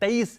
23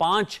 5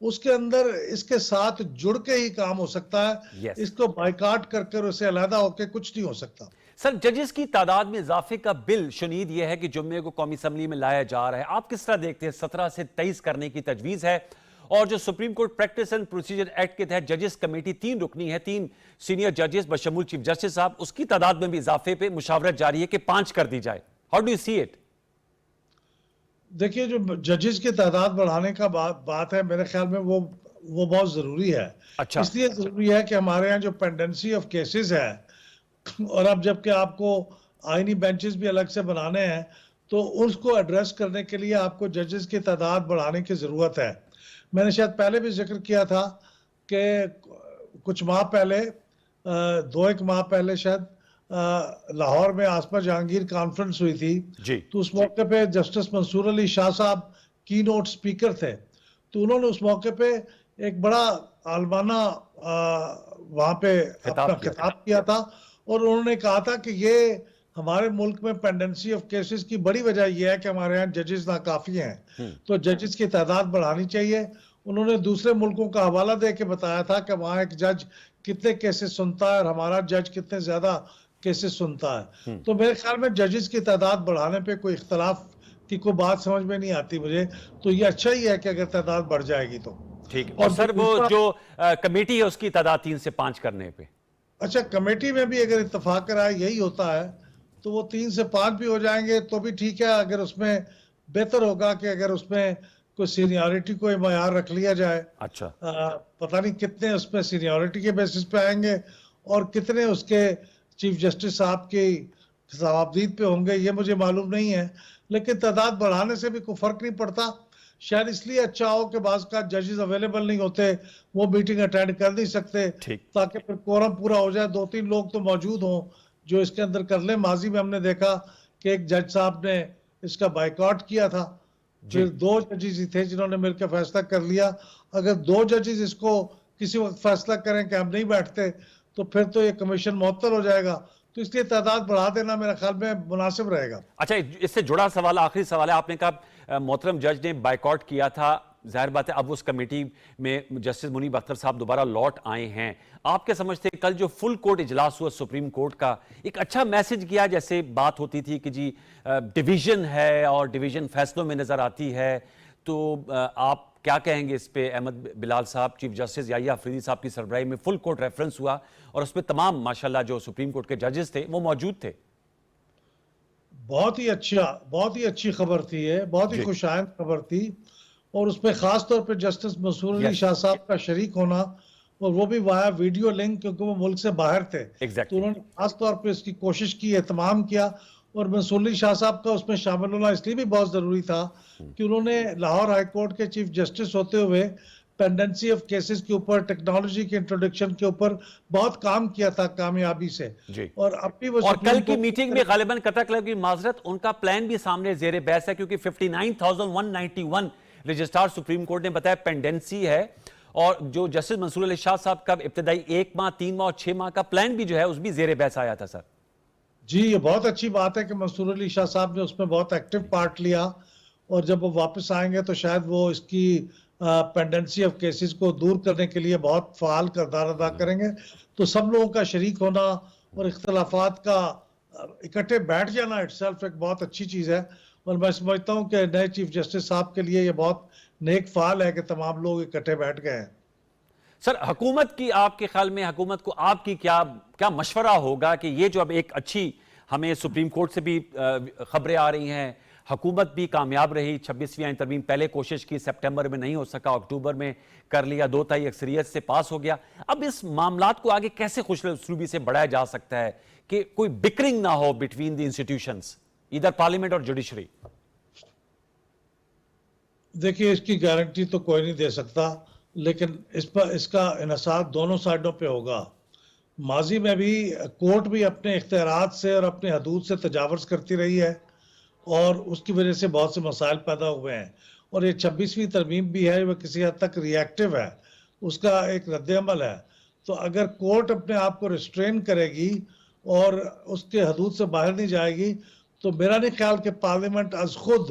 اس کے اندر اس کے ساتھ جڑ کے ہی کام ہو سکتا ہے. Yes. اس کو بائیکاٹ کر کر اسے علیحدہ ہو کے کچھ نہیں ہو سکتا. سر ججز کی تعداد میں اضافے کا بل شنید یہ ہے کہ جمعے کو قومی اسمبلی میں لایا جا رہا ہے. آپ کس طرح دیکھتے ہیں؟ 17 سے 23 کرنے کی تجویز ہے، اور جو supreme court practice and procedure act کے تحت ججز کمیٹی 3 رکنی ہے، 3 سینئر ججز بشمول چیف جسٹس صاحب، اس کی تعداد میں بھی اضافے پہ مشاورت جاری ہے کہ 5 کر دی جائے. How do you see it? دیکھیے جو ججز کی تعداد بڑھانے کا بات ہے، میرے خیال میں وہ بہت ضروری ہے. اچھا. اس لیے ضروری ہے کہ ہمارے ہاں جو پینڈنسی آف کیسز ہے، اور اب جبکہ آپ کو آئینی بینچز بھی الگ سے بنانے ہیں، تو اس کو ایڈریس کرنے کے لیے آپ کو ججز کی تعداد بڑھانے کی ضرورت ہے. میں نے شاید پہلے بھی ذکر کیا تھا کہ کچھ ماہ پہلے 2-1 ماہ پہلے شاید لاہور میں آسما جہانگیر کانفرنس ہوئی تھی. جی. تو اس موقع پہ جسٹس منصور علی شاہ صاحب کی نوٹ سپیکر تھے. تو انہوں نے اس موقع پہ ایک بڑا عالمانہ وہاں پہ اپنا خطاب کیا تھا، اور انہوں نے کہا تھا کہ یہ ہمارے ملک میں پینڈنسی آف کیسز کی بڑی وجہ یہ ہے کہ ہمارے ہاں ججز ناکافی ہیں، تو ججز کی تعداد بڑھانی چاہیے. انہوں نے دوسرے ملکوں کا حوالہ دے کے بتایا تھا کہ وہاں ایک جج کتنے کیسز سنتا ہے اور ہمارا جج کتنے زیادہ کیسز سنتا ہے. تو میرے خیال میں ججز کی تعداد بڑھانے پہ کوئی اختلاف کی کوئی بات سمجھ میں نہیں آتی مجھے. تو یہ اچھا ہی ہے کہ اگر تعداد بڑھ جائے گی تو ٹھیک. اور سر وہ جو کمیٹی ہے اس کی تعداد 3 سے 5 کرنے پہ؟ اچھا، کمیٹی میں بھی اگر اتفاق کرائے یہی ہوتا ہے تو وہ 3 سے 5 بھی ہو جائیں گے تو بھی ٹھیک ہے. اگر اس میں بہتر ہوگا کہ اگر اس میں کوئی سینیورٹی کو معیار رکھ لیا جائے. اچھا. پتہ نہیں کتنے اس میں سینیورٹی کے بیسس پہ آئیں گے اور کتنے اس کے چیف جسٹس صاحب کی صوابدید پہ ہوں گے، یہ مجھے معلوم نہیں ہے. لیکن تعداد بڑھانے سے بھی کوئی فرق نہیں پڑتا. شاید اس لیے اچھا ہو کہ بعض کا ججز اویلیبل نہیں ہوتے، وہ میٹنگ اٹینڈ کر نہیں سکتے، تاکہ پھر کورم پورا ہو جائے. 2-3 لوگ تو موجود ہوں جو اس کے اندر کر لیں. ماضی میں ہم نے دیکھا کہ ایک جج صاحب نے اس کا بائیکاٹ کیا تھا، پھر 2 ججز ہی تھے جنہوں نے مل کے فیصلہ کر لیا. اگر 2 ججز اس کو کسی وقت فیصلہ کریں کہ ہم نہیں بیٹھتے تو پھر تو یہ کمیشن معطل ہو جائے گا. تو اس لیے تعداد بڑھا دینا میرے خیال میں مناسب رہے گا. اچھا، اس سے جڑا سوال، آخری سوال ہے. آپ نے کہا محترم جج نے بائیکاٹ کیا تھا، ظاہر بات ہے اب اس کمیٹی میں جسٹس منیب اختر صاحب دوبارہ لوٹ آئے ہیں. آپ کیا سمجھتے ہیں کل جو فل کورٹ اجلاس ہوا سپریم کورٹ کا، ایک اچھا میسج کیا؟ جیسے بات ہوتی تھی کہ جی ڈیویژن ہے اور ڈیویژن فیصلوں میں نظر آتی ہے، تو آپ کیا کہیں گے اس پہ؟ احمد بلال صاحب چیف جسٹس یحییٰ آفریدی صاحب کی سربراہی میں فل کورٹ ریفرنس ہوا اور اس پہ تمام ماشاءاللہ جو سپریم کورٹ کے ججز تھے وہ موجود تھے. بہت ہی اچھی خبر تھی یہ، بہت ہی خوش آئند خبر تھی. اور اس پہ خاص طور پہ جسٹس منصور علی شاہ صاحب کا شریک ہونا، اور وہ بھی وایا ویڈیو لنک، کیونکہ وہ ملک سے باہر تھے. تو انہوں نے خاص طور پہ اس کی کوشش کی، اہتمام کیا. اور منصور علی شاہ صاحب کا اس میں شامل ہونا اس لیے بھی بہت ضروری تھا کہ انہوں نے لاہور ہائی کورٹ کے چیف جسٹس ہوتے ہوئے پینڈنسی آف کیسز کے اوپر، ٹیکنالوجی کے انٹروڈکشن کے اوپر بہت کام کیا تھا کامیابی سے. اور کل کی میٹنگ میں غالباً قطع کلب کی معذرت، ان کا پلان بھی سامنے زیر بحث ہے، کیونکہ 59,191 رجسٹرار سپریم کورٹ نے بتایا پینڈنسی ہے. اور جو جسٹس منصور علی شاہ صاحب کا ابتدائی 1 ماہ، 3 ماہ اور 6 ماہ کا پلان بھی جو ہے اس بھی زیر بحث آیا تھا. سر جی، یہ بہت اچھی بات ہے کہ منصور علی شاہ صاحب نے اس میں بہت ایکٹیو پارٹ لیا، اور جب وہ واپس آئیں گے تو شاید وہ اس کی پینڈنسی آف کیسز کو دور کرنے کے لیے بہت فعال کردار ادا کریں گے. تو سب لوگوں کا شریک ہونا اور اختلافات کا اکٹھے بیٹھ جانا اٹ سیلف ایک بہت اچھی چیز ہے. اور میں سمجھتا ہوں کہ نئے چیف جسٹس صاحب کے لیے یہ بہت نیک فعال ہے کہ تمام لوگ اکٹھے بیٹھ گئے ہیں. سر حکومت کی، آپ کے خیال میں حکومت کو آپ کی کیا مشورہ ہوگا کہ یہ جو اب ایک اچھی ہمیں سپریم کورٹ سے بھی خبریں آ رہی ہیں، حکومت بھی کامیاب رہی، 26ویں آئین ترمیم پہلے کوشش کی، سپٹمبر میں نہیں ہو سکا، اکتوبر میں کر لیا، 2/3 اکثریت سے پاس ہو گیا. اب اس معاملات کو آگے کیسے خوش اسلوبی سے بڑھایا جا سکتا ہے کہ کوئی بکرنگ نہ ہو بٹوین دی انسٹیٹیوشنز، ادھر پارلیمنٹ اور جوڈیشری؟ دیکھیے، اس کی گارنٹی تو کوئی نہیں دے سکتا، لیکن اس کا انحصار دونوں سائڈوں پہ ہوگا. ماضی میں بھی کورٹ بھی اپنے اختیارات سے اور اپنے حدود سے تجاوز کرتی رہی ہے، اور اس کی وجہ سے بہت سے مسائل پیدا ہوئے ہیں. اور یہ 26ویں ترمیم بھی ہے، وہ کسی حد تک ری ایکٹیو ہے، اس کا ایک رد عمل ہے. تو اگر کورٹ اپنے آپ کو ریسٹرین کرے گی اور اس کے حدود سے باہر نہیں جائے گی، تو میرا نہیں خیال کہ پارلیمنٹ از خود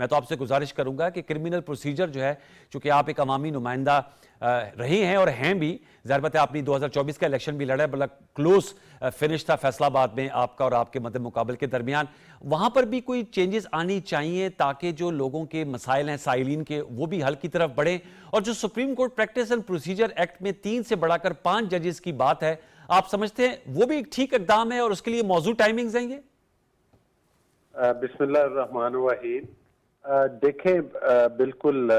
میں تو آپ سے گزارش کروں گا کہ کرمنل پروسیجر جو ہے، چونکہ آپ ایک عوامی نمائندہ رہے ہیں اور ہیں بھی، ظاہر بات ہے آپ نے 2024 کا الیکشن بھی لڑا ہے، بڑا کلوز فنش تھا فیصل آباد میں آپ کا اور آپ کے مد مقابل کے درمیان، وہاں پر بھی کوئی چینجز آنی چاہیے تاکہ جو لوگوں کے مسائل ہیں سائلین کے وہ بھی حل کی طرف بڑھیں، اور جو supreme court practice and procedure act میں 3 سے بڑھا کر 5 ججز کی بات ہے، آپ سمجھتے ہیں وہ بھی ایک ٹھیک اقدام ہے اور اس کے لیے موضوع ٹائمنگز ہیں یہ؟ بسم اللہ الرحمن الرحیم۔ دیکھیں، بالکل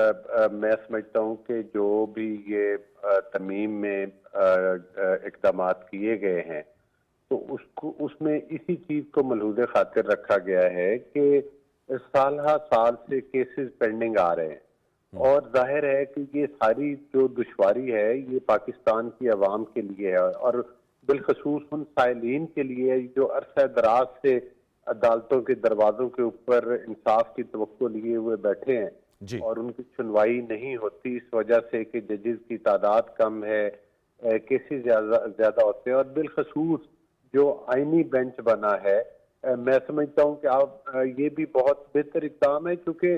میں سمجھتا ہوں کہ جو بھی یہ ترمیم میں اقدامات کیے گئے ہیں تو اس میں اسی چیز کو ملحوظ خاطر رکھا گیا ہے کہ سالہ سال سے کیسز پینڈنگ آ رہے ہیں، اور ظاہر ہے کہ یہ ساری جو دشواری ہے یہ پاکستان کی عوام کے لیے ہے، اور بالخصوص ان سائلین کے لیے جو عرصہ دراز سے عدالتوں کے دروازوں کے اوپر انصاف کی توقع لیے ہوئے بیٹھے ہیں اور ان کی سنوائی نہیں ہوتی اس وجہ سے کہ ججز کی تعداد کم ہے، کیسز زیادہ ہوتے ہیں، اور بالخصوص جو آئینی بینچ بنا ہے، میں سمجھتا ہوں کہ آپ یہ بھی بہت بہتر اقدام ہے، کیونکہ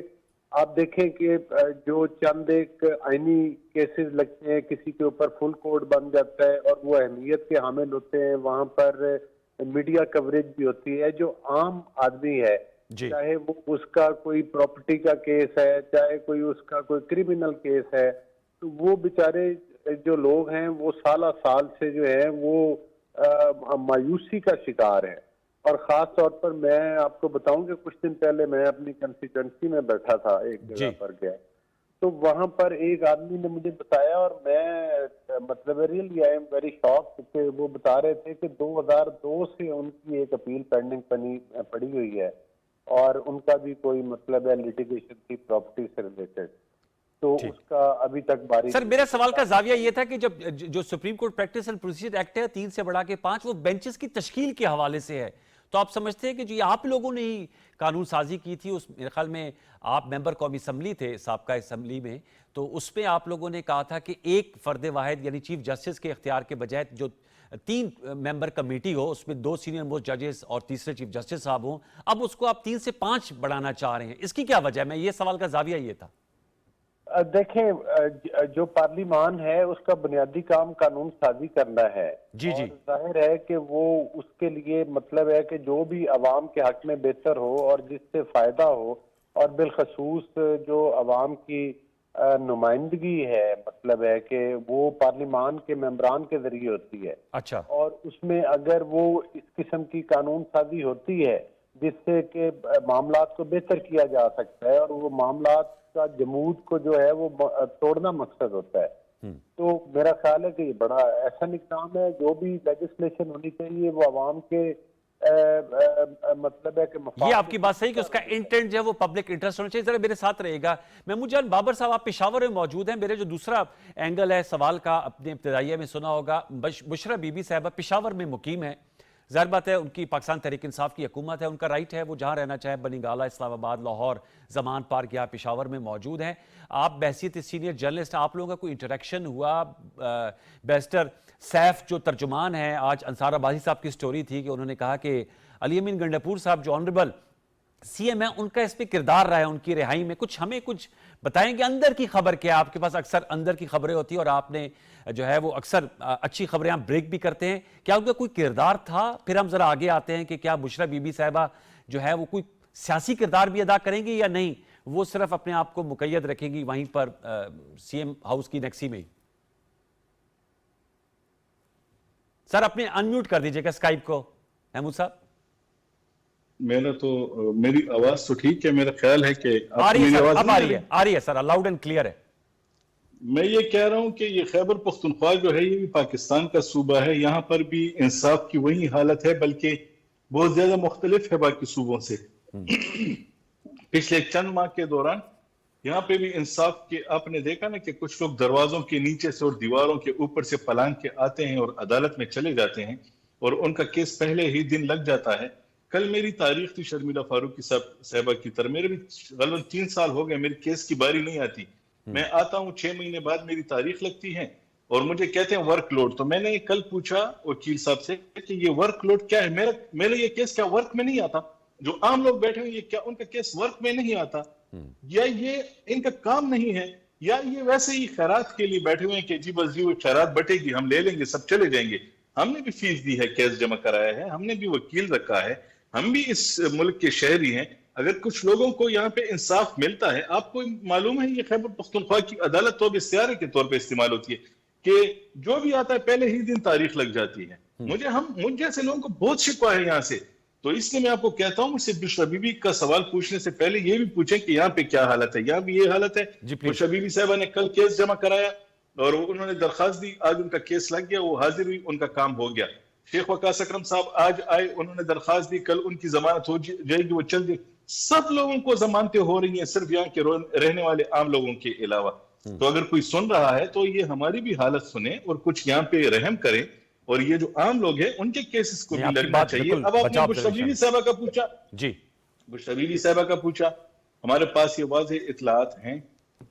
آپ دیکھیں کہ جو چند ایک آئینی کیسز لگتے ہیں، کسی کے اوپر فل کورٹ بن جاتا ہے اور وہ اہمیت کے حامل ہوتے ہیں، وہاں پر میڈیا کوریج بھی ہوتی ہے، جو عام آدمی ہے چاہے وہ اس کا کوئی پراپرٹی کا کیس ہے، چاہے کوئی اس کا کوئی کرمنل کیس ہے، تو وہ بیچارے جو لوگ ہیں وہ سالہ سال سے جو ہے وہ مایوسی کا شکار ہے۔ اور خاص طور پر میں آپ کو بتاؤں کہ کچھ دن پہلے میں اپنی کنسٹیٹوئنسی میں بیٹھا تھا، ایک جگہ پر گیا تو وہاں پر ایک آدمی نے مجھے بتایا، اور میں مطلب ریئلی آئی ایم ویری شاک، کہ وہ بتا رہے تھے کہ 2002 سے ان کی ایک اپیل پینڈنگ پڑی ہوئی ہے، اور ان کا بھی کوئی مطلب ہے لیٹیگیشن کی پراپرٹی سے ریلیٹڈ، تو اس کا ابھی تک باری۔ سر میرا سوال کا زاویہ یہ تھا کہ جب جو supreme court practice and procedure act ہے 3 سے بڑھا کے 5، وہ بینچز کی تشکیل کے حوالے سے ہے، تو آپ سمجھتے ہیں کہ جو آپ لوگوں نے ہی قانون سازی کی تھی، اس میرے خیال میں آپ ممبر قومی اسمبلی تھے سابقہ اسمبلی میں، تو اس میں آپ لوگوں نے کہا تھا کہ ایک فرد واحد یعنی چیف جسٹس کے اختیار کے بجائے جو 3 ممبر کمیٹی ہو، اس میں 2 سینئر موسٹ ججز اور تیسرے چیف جسٹس صاحب ہوں، اب اس کو آپ 3 سے 5 بڑھانا چاہ رہے ہیں، اس کی کیا وجہ ہے؟ میں یہ سوال کا زاویہ یہ تھا۔ دیکھیں، جو پارلیمان ہے اس کا بنیادی کام قانون سازی کرنا ہے، اور ظاہر ہے کہ وہ اس کے لیے مطلب ہے کہ جو بھی عوام کے حق میں بہتر ہو اور جس سے فائدہ ہو، اور بالخصوص جو عوام کی نمائندگی ہے، مطلب ہے کہ وہ پارلیمان کے ممبران کے ذریعے ہوتی ہے، اور اس میں اگر وہ اس قسم کی قانون سازی ہوتی ہے جس سے کہ معاملات کو بہتر کیا جا سکتا ہے، اور وہ معاملات کا جمود کو جو ہے وہ توڑنا مقصد ہوتا ہے، تو میرا خیال ہے کہ یہ بڑا احسن اقدام ہے۔ جو بھی لیجسلیشن ہونی چاہیے وہ عوام کے مطلب ہے کہ یہ آپ کی بات صحیح کہ اس کا انٹینٹ جو ہے وہ پبلک انٹرسٹ ہونا چاہیے۔ ذرا میرے ساتھ رہے گا محمود جان بابر صاحب، آپ پشاور میں موجود ہیں، میرے جو دوسرا اینگل ہے سوال کا، اپنے ابتدائیہ میں سنا ہوگا، بشرا بی بی صاحبہ پشاور میں مقیم ہے، ظاہر بات ہے ان کی پاکستان تحریک انصاف کی حکومت ہے، ان کا رائٹ ہے وہ جہاں رہنا چاہے، بنگالہ، اسلام آباد، لاہور، زمان پارک یا پشاور میں موجود ہیں۔ آپ بحثیت سینئر جرنلسٹ، آپ لوگوں کا کوئی انٹریکشن ہوا؟ بیرسٹر سیف جو ترجمان ہیں، آج انصار آبادی صاحب کی سٹوری تھی کہ انہوں نے کہا کہ علی امین گنڈاپور صاحب جو آنریبل سی ایم ہے، ان کا اس پہ کردار رہا ہے ان کی رہائی میں، ہمیں کچھ بتائیں گے اندر کی خبر کیا؟ آپ کے پاس اکثر اندر کی خبریں ہوتی ہیں اور آپ نے جو ہے وہ اکثر اچھی خبریں آپ بریک بھی کرتے ہیں، کیا ان کا کوئی کردار تھا؟ پھر ہم ذرا آگے آتے ہیں کہ کیا بشرا بی بی صاحبہ جو ہے وہ کوئی سیاسی کردار بھی ادا کریں گی یا نہیں، وہ صرف اپنے آپ کو مقید رکھیں گی وہیں پر سی ایم ہاؤس کی نیکسی میں ہی؟ سر اپنے انمیوٹ کر دیجئے گا اسکائپ کو محمود صاحب۔ میری آواز تو ٹھیک ہے، میرا خیال ہے کہ آ رہی ہے سر، لاؤڈ اینڈ کلیئر ہے۔ میں یہ کہہ رہا ہوں کہ یہ خیبر پختونخوا جو ہے یہ بھی پاکستان کا صوبہ ہے، یہاں پر بھی انصاف کی وہی حالت ہے، بلکہ بہت زیادہ مختلف ہے باقی صوبوں سے۔ پچھلے چند ماہ کے دوران یہاں پہ بھی انصاف کے آپ نے دیکھا نا کہ کچھ لوگ دروازوں کے نیچے سے اور دیواروں کے اوپر سے پلانگ کے آتے ہیں اور عدالت میں چلے جاتے ہیں، اور ان کا کیس پہلے ہی دن لگ جاتا ہے۔ کل میری تاریخ تھی شرمیلا فاروقی صاحبہ کی طرح، میرے بھی غالباً 3 سال ہو گئے میری کیس کی باری نہیں آتی، میں آتا ہوں 6 مہینے بعد میری تاریخ لگتی ہے اور مجھے کہتے ہیں ورک لوڈ۔ تو میں نے کل پوچھا وکیل صاحب سے کہ یہ ورک لوڈ کیا ہے، میرے یہ کیس کیا ورک میں نہیں آتا؟ جو عام لوگ بیٹھے ہوئے یہ کیا ان کا کیس ورک میں نہیں آتا؟ یا یہ ان کا کام نہیں ہے، یا یہ ویسے ہی خیرات کے لیے بیٹھے ہوئے ہیں کہ جی بس جی وہ خیرات بٹے گی، ہم لے لیں گے، سب چلے جائیں گے. ہم نے بھی فیس دی ہے، کیس جمع کرایا ہے، ہم نے بھی وکیل رکھا ہے، ہم بھی اس ملک کے شہری ہیں. اگر کچھ لوگوں کو یہاں پہ انصاف ملتا ہے، آپ کو معلوم ہے یہ خیبر پختونخوا کی عدالت تو اب استعارے کے طور پہ استعمال ہوتی ہے کہ جو بھی آتا ہے پہلے ہی دن تاریخ لگ جاتی ہے. مجھ جیسے لوگوں کو بہت شکوہ ہے یہاں سے. تو اس لیے میں آپ کو کہتا ہوں، مجھ سے بشرا بی بی کا سوال پوچھنے سے پہلے یہ بھی پوچھیں کہ یہاں پہ کیا حالت ہے. یہاں بھی یہ حالت ہے. بشرا بی بی صاحبہ نے کل کیس جمع کرایا اور انہوں نے درخواست دی، آج ان کا کیس لگ گیا، وہ حاضر ہوئی، ان کا کام ہو گیا. شیخ وقاص اکرم صاحب آج آئے، انہوں نے درخواست دی، کل ان کی ضمانت ہو جائے گی، وہ چل جائے. سب لوگوں کو ضمانتیں ہو رہی ہیں، صرف یہاں کے رہنے والے عام لوگوں کے علاوہ. تو اگر کوئی سن رہا ہے تو یہ ہماری بھی حالت سنیں اور کچھ یہاں پہ رحم کریں، اور یہ جو عام لوگ ہیں ان کے کیسز کو بھی لگنا چاہیے. اب آپ نے بشرا بی بی صاحبہ کا پوچھا، بشرا بی بی صاحبہ کا پوچھا، ہمارے پاس یہ واضح اطلاعات ہیں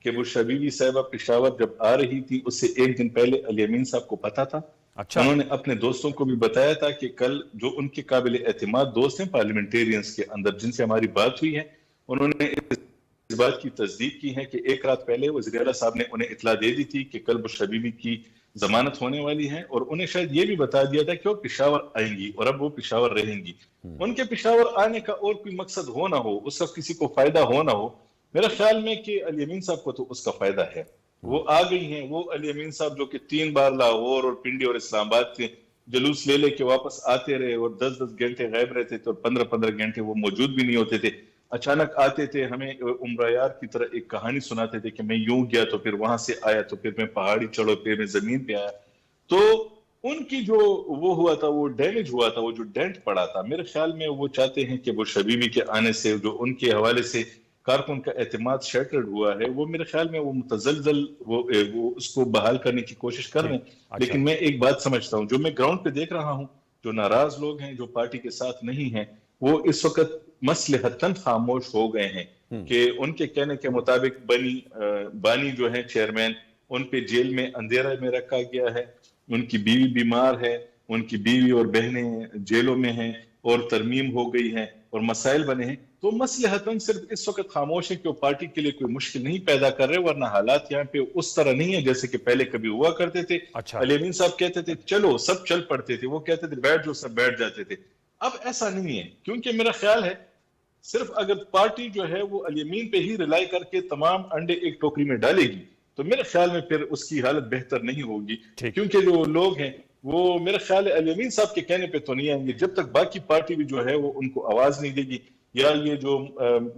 کہ بشرا بی بی صاحبہ پشاور جب آ رہی تھی اس سے ایک دن پہلے علی امین صاحب کو پتا تھا. انہوں نے اپنے دوستوں کو بھی بتایا تھا کہ کل جو ان کے قابل اعتماد دوست ہیں پارلیمنٹیرینز کے اندر جن سے ہماری بات ہوئی ہے، انہوں نے اس بات کی تصدیق کی ہے کہ ایک رات پہلے وزیر اعلیٰ صاحب نے انہیں اطلاع دے دی تھی کہ کل بشرا بی بی کی ضمانت ہونے والی ہے، اور انہیں شاید یہ بھی بتا دیا تھا کہ وہ پشاور آئیں گی اور اب وہ پشاور رہیں گی. ان کے پشاور آنے کا اور کوئی مقصد ہو نہ ہو، اس وقت کسی کو فائدہ ہو نہ ہو، میرا خیال میں کہ علی امین صاحب کو تو اس کا فائدہ ہے. وہ آ گئی ہیں، وہ علی امین صاحب جو کہ 3 بار لاہور اور پنڈی اور اسلام آباد سے جلوس لے کے واپس آتے رہے اور 10 گھنٹے غائب رہتے تھے اور 15 گھنٹے وہ موجود بھی نہیں ہوتے تھے. اچانک آتے تھے، ہمیں عمرہ یار کی طرح ایک کہانی سناتے تھے کہ میں یوں گیا تو پھر وہاں سے آیا تو پھر میں پہاڑی چڑھو پھر میں زمین پہ آیا. تو ان کی جو وہ ہوا تھا، وہ ڈیمیج ہوا تھا، وہ جو ڈینٹ پڑا تھا، میرے خیال میں وہ چاہتے ہیں کہ بشرا بی بی کے آنے سے جو ان کے حوالے سے کارکن کا اعتماد شیٹرڈ ہوا ہے، وہ میرے خیال میں وہ متزلزل وہ اس کو بحال کرنے کی کوشش کر رہے ہیں. لیکن میں ایک بات سمجھتا ہوں، جو میں گراؤنڈ پہ دیکھ رہا ہوں، جو ناراض لوگ ہیں، جو پارٹی کے ساتھ نہیں ہیں، وہ اس وقت مصلحتاً خاموش ہو گئے ہیں کہ ان کے کہنے کے مطابق بانی جو ہے چیئرمین، ان پہ جیل میں اندھیرا میں رکھا گیا ہے، ان کی بیوی بیمار ہے، ان کی بیوی اور بہنیں جیلوں میں ہیں اور ترمیم ہو گئی ہے اور مسائل بنے ہیں. تو مصلحتاً صرف اس وقت خاموش ہے کہ وہ پارٹی کے لیے کوئی مشکل نہیں پیدا کر رہے، ورنہ حالات یہاں پہ اس طرح نہیں ہے جیسے کہ پہلے کبھی ہوا کرتے تھے. علی امین صاحب کہتے تھے چلو، سب چل پڑتے تھے، وہ کہتے تھے بیٹھ جو، سب بیٹھ جاتے تھے. اب ایسا نہیں ہے، کیونکہ میرا خیال ہے صرف اگر پارٹی جو ہے وہ علی امین پہ ہی ریلائی کر کے تمام انڈے ایک ٹوکری میں ڈالے گی تو میرے خیال میں پھر اس کی حالت بہتر نہیں ہوگی. کیونکہ جو لوگ ہیں وہ میرے خیال ہے علی امین صاحب کے کہنے پہ تو نہیں آئیں گے جب تک باقی پارٹی بھی جو ہے وہ ان کو آواز نہیں دے گی، یا یہ جو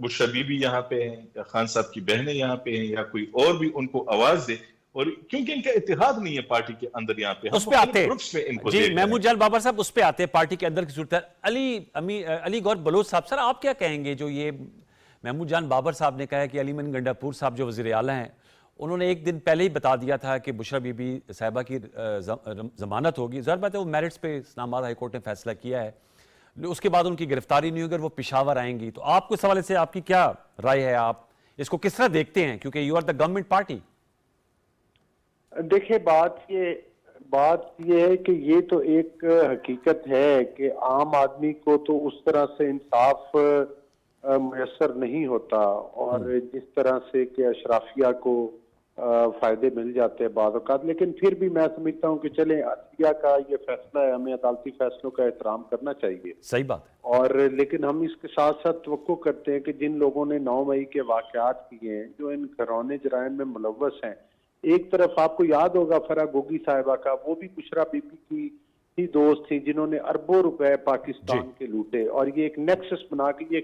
بشرا بی بی یہاں پہ ہیں، یا خان صاحب کی بہنیں یہاں پہ ہیں، یا کوئی اور بھی ان کو آواز دے. اور کیونکہ ان کا اتحاد نہیں ہے پارٹی کے اندر، یہاں پہ اس پہ آتے جی محمود جان بابر صاحب، اس پہ آتے ہیں پارٹی کے اندر کی صورت. علی گور بلوچ صاحب، سر آپ کیا کہیں گے جو یہ محمود جان بابر صاحب نے کہا ہے کہ علی من گنڈا پور صاحب جو وزیر اعلیٰ ہیں، انہوں نے ایک دن پہلے ہی بتا دیا تھا کہ بشرا بی بی صاحبہ کی ضمانت ہوگی. ظاہر بات ہے وہ میرٹس پہ اسلام آباد ہائی کورٹ نے فیصلہ کیا ہے، اس کے بعد ان کی گرفتاری نہیں ہوگی اور وہ پشاور آئیں گی. تو آپ کو اس حوالے سے آپ کی کیا رائے ہے، آپ اس کو کس طرح دیکھتے ہیں، کیونکہ you are the government party? دیکھیں بات یہ ہے کہ یہ تو ایک حقیقت ہے کہ عام آدمی کو تو اس طرح سے انصاف میسر نہیں ہوتا، اور جس طرح سے کہ اشرافیہ کو فائدے مل جاتے ہیں بعض اوقات. لیکن پھر بھی میں سمجھتا ہوں کہ چلیں عدلیہ کا یہ فیصلہ ہے، ہمیں عدالتی فیصلوں کا احترام کرنا چاہیے. صحیح بات ہے. اور لیکن ہم اس کے ساتھ ساتھ توقع کرتے ہیں کہ جن لوگوں نے 9 مئی کے واقعات کیے ہیں، جو ان گھرونے جرائم میں ملوث ہیں، ایک طرف آپ کو یاد ہوگا فرح گوگی صاحبہ کا، وہ بھی بشرا بی بی کی ہی دوست تھی جنہوں نے اربوں روپے پاکستان کے لوٹے، اور یہ ایک نیکسس بنا کے، یہ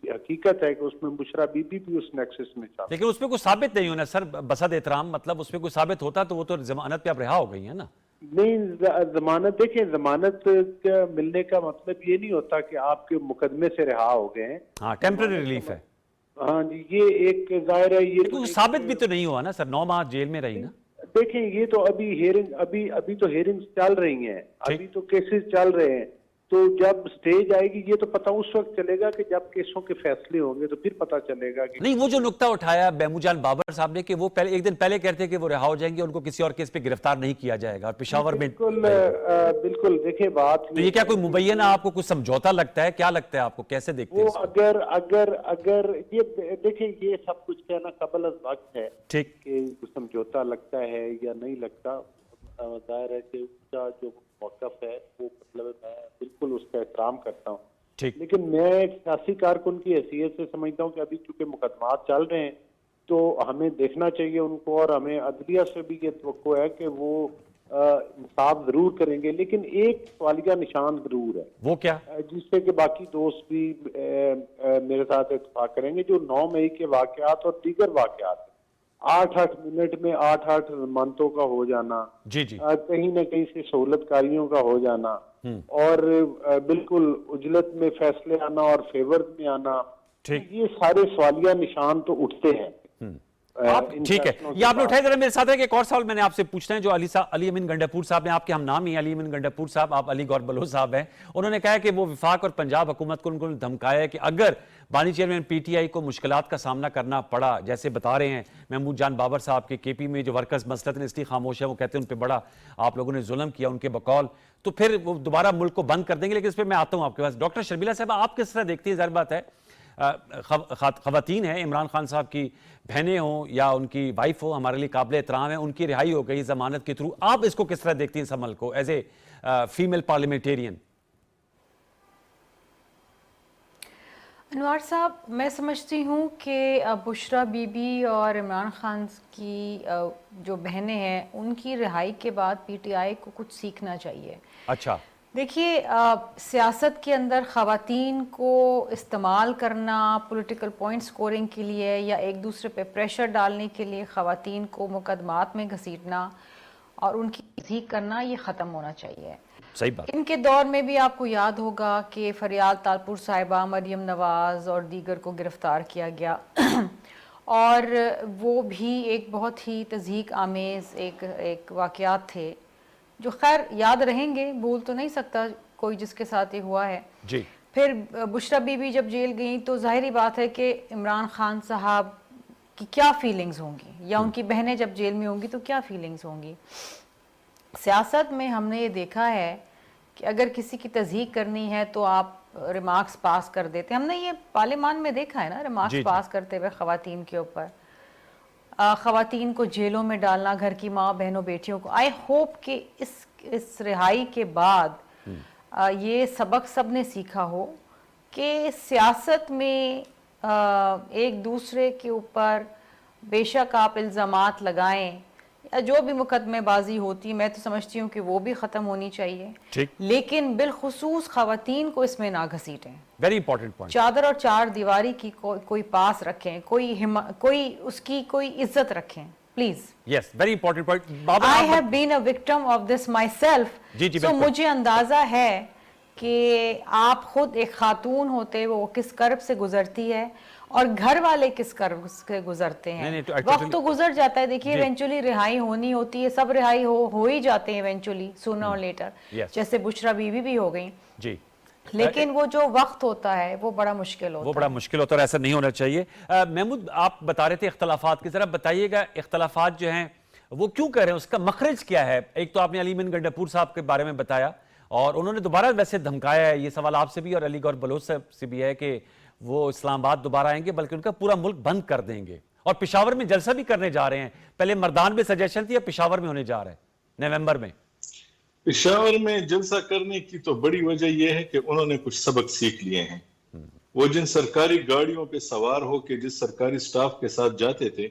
حقیقت ہے کہ اس میں بشرا بی بی بھی اس نیکسس میں چاہتا. لیکن اس پہ کوئی ثابت نہیں ہونا سر، بسد احترام، مطلب اس پہ کوئی ثابت ہوتا تو وہ تو ضمانت پہ اب رہا ہو گئی ہے نا. نہیں، ضمانت دیکھیں، ضمانت کا ملنے کا مطلب یہ نہیں ہوتا کہ آپ کے مقدمے سے رہا ہو گئے ہیں. ہاں، ٹیمپرری ریلیف ہے. ہاں جی، یہ ایک ظاہر ہے، یہ تو ثابت بھی تو نہیں ہوا نا سر، 9 ماہ جیل میں رہی نا. دیکھیں یہ تو ابھی ہیئرنگ، ابھی تو ہیئرنگز چل رہی ہیں، ابھی تو کیسز چل رہے ہیں. تو جب سٹیج آئے گی یہ تو پتہ اس وقت چلے گا کہ جب کیسوں کے فیصلے ہوں گے تو پھر پتہ چلے گا کہ نہیں وہ جو نقطہ اٹھایا محمود جان بابر صاحب نے کہ وہ پہلے ایک دن پہلے کہتے ہیں کہ وہ رہا ہو جائیں گے، ان کو کسی اور کیس پہ گرفتار نہیں کیا جائے گا، اور پشاور میں بالکل دیکھیں بات تو یہ کیا کوئی مبینہ آپ کو کچھ سمجھوتا لگتا ہے؟ کیا لگتا ہے آپ کو، کیسے دیکھتے ہیں وہ اس کو؟ اگر یہ دیکھیں یہ سب کچھ کہنا قبل از وقت ہے ٹھیک کہ سمجھوتا لگتا ہے یا نہیں لگتا. ظاہر ہے کہ اس کا جو موقف ہے وہ مطلب میں بالکل اس کا احترام کرتا ہوں، ٹھیک لیکن میں ایک سیاسی کارکن کی حیثیت سے سمجھتا ہوں کہ ابھی چونکہ مقدمات چل رہے ہیں تو ہمیں دیکھنا چاہیے ان کو، اور ہمیں عدلیہ سے بھی یہ توقع ہے کہ وہ انصاف ضرور کریں گے. لیکن ایک سوالیہ نشان ضرور ہے، وہ کیا؟ جس سے کہ باقی دوست بھی میرے ساتھ اتفاق کریں گے. جو 9 مئی کے واقعات اور دیگر واقعات 8 منٹ میں 8 ضمانتوں کا ہو جانا، جی جی کہیں نہ کہیں سے سہولت کاریوں کا ہو جانا، اور بالکل عجلت میں فیصلے آنا اور فیور میں آنا، یہ سارے سوالیہ نشان تو اٹھتے ہیں. ٹھیک ہے، یہ آپ نے اٹھائے. ذرا میرے ساتھ ہے کہ ایک اور سوال میں نے آپ سے پوچھنا ہے جو علی امین گنڈاپور صاحب نے، آپ کے ہم نام ہی علی امین گنڈاپور صاحب، آپ علی گور بلوچ صاحب ہیں. انہوں نے کہا ہے کہ وہ وفاق اور پنجاب حکومت کو ان کو دھمکایا ہے کہ اگر بانی چیئرمین پی ٹی آئی کو مشکلات کا سامنا کرنا پڑا، جیسے بتا رہے ہیں محمود جان بابر صاحب کے کے پی میں جو ورکرز مسلطن اس لیے خاموش ہے، وہ کہتے ہیں ان پہ بڑا آپ لوگوں نے ظلم کیا ان کے بقول، تو پھر وہ دوبارہ ملک کو بند کر دیں گے. لیکن اس پہ میں آتا ہوں آپ کے پاس. ڈاکٹر شرمیلا صاحب آپ کس طرح دیکھتی ہیں؟ ظاہر بات ہے خواتین ہیں، عمران خان صاحب کی بہنیں ہوں یا ان کی وائف ہو، ہمارے لیے قابل احترام ہے، ان کی رہائی ہو گئی ضمانت کے تھرو. آپ اس کو کس طرح دیکھتی ہیں اس عمل کو ایز اے فیمیل پارلیمنٹیرین؟ انوار صاحب میں سمجھتی ہوں کہ بشرا بی بی اور عمران خان کی جو بہنیں ہیں ان کی رہائی کے بعد پی ٹی آئی کو کچھ سیکھنا چاہیے. اچھا دیکھیے سیاست کے اندر خواتین کو استعمال کرنا پولیٹیکل پوائنٹ سکورنگ کے لیے یا ایک دوسرے پہ پریشر ڈالنے کے لیے خواتین کو مقدمات میں گھسیٹنا اور ان کی تصدیق کرنا یہ ختم ہونا چاہیے. صحیح بات. ان کے دور میں بھی آپ کو یاد ہوگا کہ فریال تالپور صاحبہ، مریم نواز اور دیگر کو گرفتار کیا گیا اور وہ بھی ایک بہت ہی تضحیک آمیز ایک واقعات تھے جو خیر یاد رہیں گے، بھول تو نہیں سکتا کوئی جس کے ساتھ یہ ہوا ہے. جی پھر بشرا بی بی جب جیل گئیں تو ظاہری بات ہے کہ عمران خان صاحب کی کیا فیلنگز ہوں گی، یا ان کی بہنیں جب جیل میں ہوں گی تو کیا فیلنگز ہوں گی. سیاست میں ہم نے یہ دیکھا ہے کہ اگر کسی کی تصدیق کرنی ہے تو آپ ریمارکس پاس کر دیتے. ہم نے یہ پارلیمان میں دیکھا ہے نا، ریمارکس پاس کرتے ہوئے خواتین کے اوپر، خواتین کو جیلوں میں ڈالنا، گھر کی ماں بہنوں بیٹیوں کو. آئی ہوپ کہ اس رہائی کے بعد یہ سبق سب نے سیکھا ہو کہ سیاست میں ایک دوسرے کے اوپر بے شک آپ الزامات لگائیں یا جو بھی مقدمے بازی ہوتی، میں تو سمجھتی ہوں کہ وہ بھی ختم ہونی چاہیے، لیکن بالخصوص خواتین کو اس میں نہ گھسیٹیں. Very important point. چادر اور چار دیواری کی کوئی پاس رکھیں، کوئی اس کی کوئی عزت رکھیں please. Yes very important point. I have been a victim of this myself. So مجھے اندازہ ہے کہ آپ خود ایک خاتون ہوتے وہ کس کرب سے گزرتی ہے اور گھر والے کس کرب سے گزرتے ہیں. وقت تو گزر جاتا ہے، دیکھیے ایونچولی رہائی ہونی ہوتی ہے، سب رہائی ہو ہی جاتے ہیں ایونچولی سونر اور لیٹر، جیسے بشرا بی بی بھی ہو گئی. جی لیکن وہ جو وقت ہوتا ہے وہ بڑا مشکل ہوتا ہے، وہ بڑا مشکل ہوتا ہے اور ایسا نہیں ہونا چاہیے. محمود آپ بتا رہے تھے اختلافات کی، ذرا بتائیے گا اختلافات جو ہیں وہ کیوں کر رہے ہیں، اس کا مخرج کیا ہے؟ ایک تو آپ نے علی امین گنڈاپور صاحب کے بارے میں بتایا اور انہوں نے دوبارہ ویسے دھمکایا ہے، یہ سوال آپ سے بھی اور علی گور بلوچ صاحب سے بھی ہے کہ وہ اسلام آباد دوبارہ آئیں گے بلکہ ان کا پورا ملک بند کر دیں گے، اور پشاور میں جلسہ بھی کرنے جا رہے ہیں. پہلے مردان میں سجیشن تھی، اب پشاور میں ہونے جا رہا ہے نومبر میں. پشاور میں جلسہ کرنے کی تو بڑی وجہ یہ ہے کہ انہوں نے کچھ سبق سیکھ لیے ہیں. وہ جن سرکاری گاڑیوں پہ سوار ہو کے جس سرکاری سٹاف کے ساتھ جاتے تھے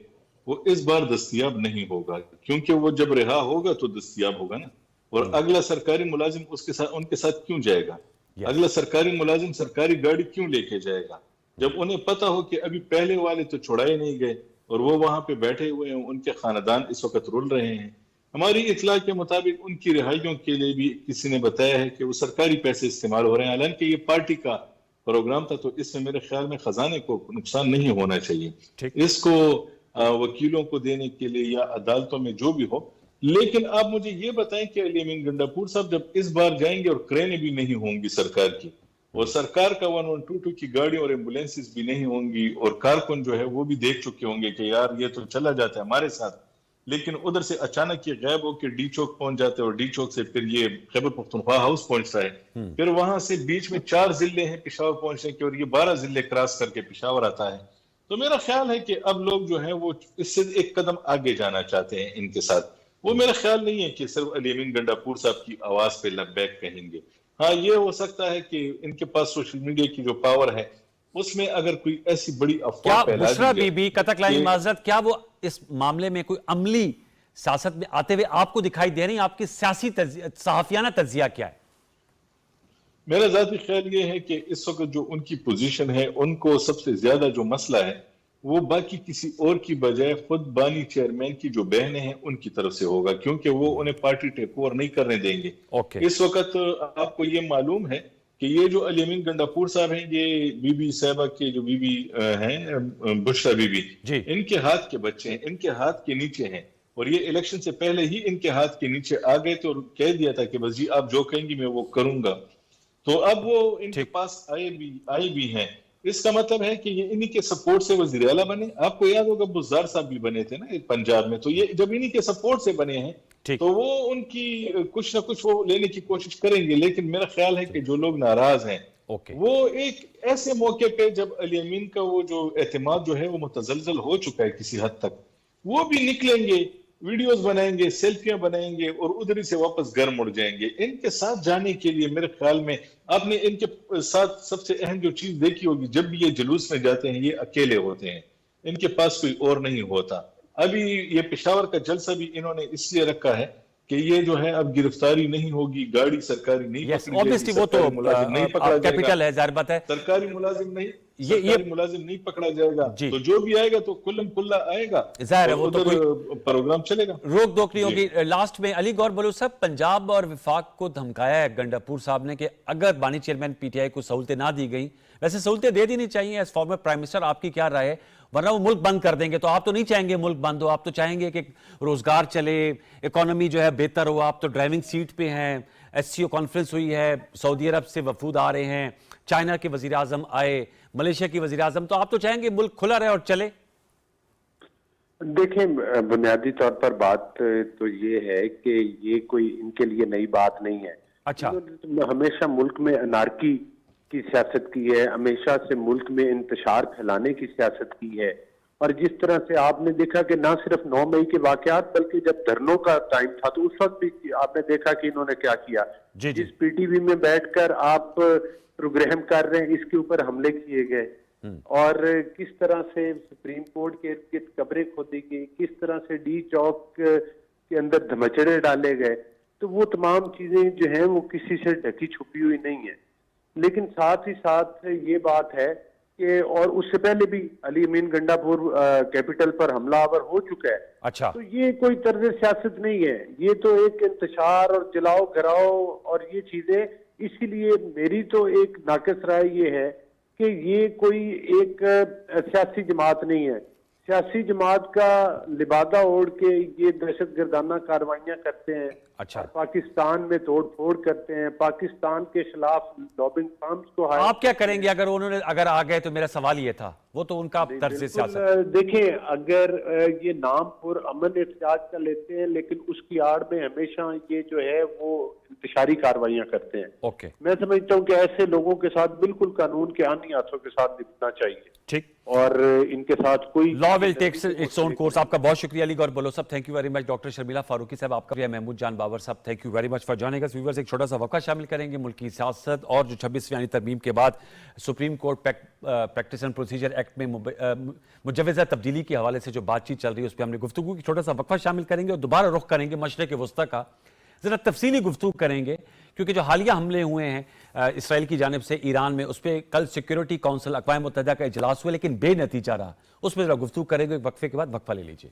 وہ اس بار دستیاب نہیں ہوگا، کیونکہ وہ جب رہا ہوگا تو دستیاب ہوگا نا. اور اگلا سرکاری ملازم ان کے ساتھ کیوں جائے گا؟ اگلا سرکاری ملازم سرکاری گاڑی کیوں لے کے جائے گا جب انہیں پتا ہو کہ ابھی پہلے والے تو چھڑائے نہیں گئے اور وہ وہاں پہ بیٹھے ہوئے ہیں، ان کے خاندان اس وقت رول رہے ہیں. ہماری اطلاع کے مطابق ان کی رہائیوں کے لیے بھی کسی نے بتایا ہے کہ وہ سرکاری پیسے استعمال ہو رہے ہیں، حالانکہ یہ پارٹی کا پروگرام تھا، تو اس میں میرے خیال میں خزانے کو نقصان نہیں ہونا چاہیے. اس کو وکیلوں کو دینے کے لیے یا عدالتوں میں جو بھی ہو لیکن آپ مجھے یہ بتائیں کہ علی امین گنڈاپور صاحب جب اس بار جائیں گے اور کرینے بھی نہیں ہوں گی سرکار کی، اور سرکار کا 1122 کی گاڑی اور ایمبولینسز بھی نہیں ہوں گی، اور کارکن جو ہے وہ بھی دیکھ چکے ہوں گے کہ یار یہ تو چلا جاتا ہے ہمارے ساتھ، لیکن ادھر سے اچانک یہ غائب ہو کے ڈی چوک پہنچ جاتے ہیں، اور ڈی چوک سے پھر یہ خیبر پختونخوا ہاؤس پہنچتا ہے، پھر وہاں سے بیچ میں 4 ضلع ہیں پشاور پہنچنے کے، اور یہ 12 ضلع کراس کر کے پشاور آتا ہے. تو میرا خیال ہے کہ اب لوگ جو ہیں وہ اس سے ایک قدم آگے جانا چاہتے ہیں ان کے ساتھ. وہ میرا خیال نہیں ہے کہ صرف علی امین گنڈاپور صاحب کی آواز پہ لبیک کہیں گے. ہاں یہ ہو سکتا ہے کہ ان کے پاس سوشل میڈیا کی جو پاور ہے اس میں اگر کوئی ایسی بڑی کیا افواہ پھیلا بشرا دی بی بی قطع لائن کہ معذرت، کیا وہ اس معاملے میں کوئی عملی سیاست میں آتے ہوئے آپ کو دکھائی دے رہی ہیں؟ آپ کی سیاسی صحافیانہ تجزیہ کیا ہے؟ میرا ذاتی خیال یہ ہے کہ اس وقت جو ان کی پوزیشن ہے، ان کو سب سے زیادہ جو مسئلہ ہے وہ باقی کسی اور کی بجائے خود بانی چیئرمین کی جو بہنیں ہیں ان کی طرف سے ہوگا، کیونکہ وہ انہیں پارٹی ٹیک اوور نہیں کرنے دیں گے. اوکے. اس وقت آپ کو یہ معلوم ہے کہ یہ جو علی امین گنڈاپور صاحب ہیں، یہ بی بی صاحبہ کے جو بی بی ہیں بشرا بی بی، جی. ان کے ہاتھ کے بچے ہیں، ان کے ہاتھ کے نیچے ہیں، اور یہ الیکشن سے پہلے ہی ان کے ہاتھ کے نیچے آ گئے تھے اور کہہ دیا تھا کہ بس جی آپ جو کہیں گی میں وہ کروں گا. تو اب وہ ان کے پاس آئے بھی ہیں. اس کا مطلب ہے کہ یہ انہی کے سپورٹ سے وزیر اعلیٰ بنے. آپ کو یاد ہوگا بزدار صاحب بھی بنے تھے نا پنجاب میں، تو یہ جب انہی کے سپورٹ سے بنے ہیں تو وہ ان کی کچھ نہ کچھ وہ لینے کی کوشش کریں گے. لیکن میرا خیال ہے کہ جو لوگ ناراض ہیں وہ ایک ایسے موقع پہ جب علی امین کا وہ جو اعتماد جو ہے وہ متزلزل ہو چکا ہے کسی حد تک، وہ بھی نکلیں گے، ویڈیوز بنائیں گے، سیلفیاں بنائیں گے، اور ادھر ہی سے واپس گھر مڑ جائیں گے. ان کے ساتھ جانے کے لیے میرے خیال میں آپ نے ان کے ساتھ سب سے اہم جو چیز دیکھی ہوگی، جب بھی یہ جلوس میں جاتے ہیں یہ اکیلے ہوتے ہیں، ان کے پاس کوئی اور نہیں ہوتا. ابھی یہ پشاور کا جلسہ بھی انہوں نے اس لیے رکھا ہے کہ یہ جو ہے اب گرفتاری نہیں ہوگی، گاڑی سرکاری نہیں پکڑی جائے گی، سرکاری ملازم نہیں پکڑا جائے کیپٹل گا، ہے، ظاہر بات ہے سرکاری ملازم نہیں پکڑا جائے گا. تو جو بھی آئے گا تو کلم کلہ آئے گا، ظاہر ہے وہ تو کوئی پروگرام چلے گا، روک دوک نہیں ہوگی. لاسٹ میں علی گور بلوچ صاحب، پنجاب اور وفاق کو دھمکایا ہے گنڈاپور صاحب نے کہ اگر بانی چیئرمین پی ٹی آئی کو سہولتیں نہ دی گئیں، ویسے سہولتیں دے دینی چاہیے ایز فارمر پرائم منسٹر، آپ کی کیا رائے ہے؟ ورنہ وہ ملک بند کر دیں گے. تو آپ تو نہیں چاہیں گے ملک بند ہو، آپ تو چاہیں گے کہ روزگار چلے، اکانومی جو ہے بہتر ہو. آپ تو ڈرائیونگ سیٹ پہ ہیں، ایس سی او کانفرنس ہوئی ہے، سعودی عرب سے وفود آ رہے ہیں، چائنا کے وزیر اعظم آئے، ملیشیا کی وزیر اعظم، تو آپ تو چاہیں گے ملک کھلا رہے اور چلے. دیکھیں بنیادی طور پر بات تو یہ ہے کہ یہ کوئی ان کے لیے نئی بات نہیں ہے. اچھا. انہوں نے ہمیشہ ملک میں انارکی کی سیاست کی ہے، ہمیشہ سے ملک میں انتشار پھیلانے کی سیاست کی ہے. اور جس طرح سے آپ نے دیکھا کہ نہ صرف 9 مئی کے واقعات بلکہ جب دھرنوں کا ٹائم تھا تو اس وقت بھی آپ نے دیکھا کہ انہوں نے کیا کیا. جس پی ٹی وی میں بیٹھ کر آپ پروگرام کر رہے ہیں اس کے اوپر حملے کیے گئے، اور کس طرح سے سپریم کورٹ کے قبریں کھودی گئی، کس طرح سے ڈی چوک کے اندر دھمچڑے ڈالے گئے. تو وہ تمام چیزیں جو ہیں وہ کسی سے ڈھکی چھپی ہوئی نہیں ہیں. لیکن ساتھ ہی ساتھ یہ بات ہے کہ اور اس سے پہلے بھی علی امین گنڈاپور کیپٹل پر حملہ آور ہو چکا ہے. اچھا. تو یہ کوئی طرز سیاست نہیں ہے، یہ تو ایک انتشار اور جلاؤ گراؤ اور یہ چیزیں. اسی لیے میری تو ایک ناقص رائے یہ ہے کہ یہ کوئی ایک سیاسی جماعت نہیں ہے. سیاسی جماعت کا لبادہ اوڑھ کے یہ دہشت گردانہ کاروائیاں کرتے ہیں. اچھا. پاکستان میں توڑ پھوڑ کرتے ہیں، پاکستان کے خلاف لابنگ فارمز کو آپ کیا کریں گے اگر آ گئے؟ تو میرا سوال یہ تھا، وہ تو ان کا طرز سیاست. دیکھیں اگر یہ نام پر امن احتجاج کا لیتے ہیں لیکن اس کی آڑ میں ہمیشہ یہ جو ہے وہ انتشاری کاروائیاں کرتے ہیں. اوکے. میں سمجھتا ہوں کہ ایسے لوگوں کے ساتھ بالکل قانون کے آنی ہاتھوں کے ساتھ نپٹنا چاہیے. ٹھیک. اور ان کے ساتھ کوئی law will takes its own course. آپ کا بہت شکریہ علی گور بلوچ صاحب، thank you very much. Doctor Sharmila Farooqui صاحب آپ کا بھی، محمود جان بابر صاحب thank you very much for joining us. Viewers ایک چھوٹا سا وقفہ شامل کریں گے. ملک کی سیاست اور جو 26ویں ترمیم کے بعد supreme court practice and procedure act میں مجوزہ تبدیلی کے حوالے سے جو بات چیت چل رہی ہے اس پہ ہم نے گفتگو کی. چھوٹا سا وقفہ شامل کریں گے اور دوبارہ رخ کریں گے مشرق وسطیٰ کا. ذرا تفصیلی گفتگو کریں گے کیونکہ جو حالیہ حملے ہوئے ہیں اسرائیل کی جانب سے ایران میں، اس پہ کل سیکیورٹی کونسل اقوام متحدہ کا اجلاس ہوا لیکن بے نتیجہ رہا. اس پہ ذرا گفتگو کریں گے. وقفے کے بعد وقفہ لے لیجیے.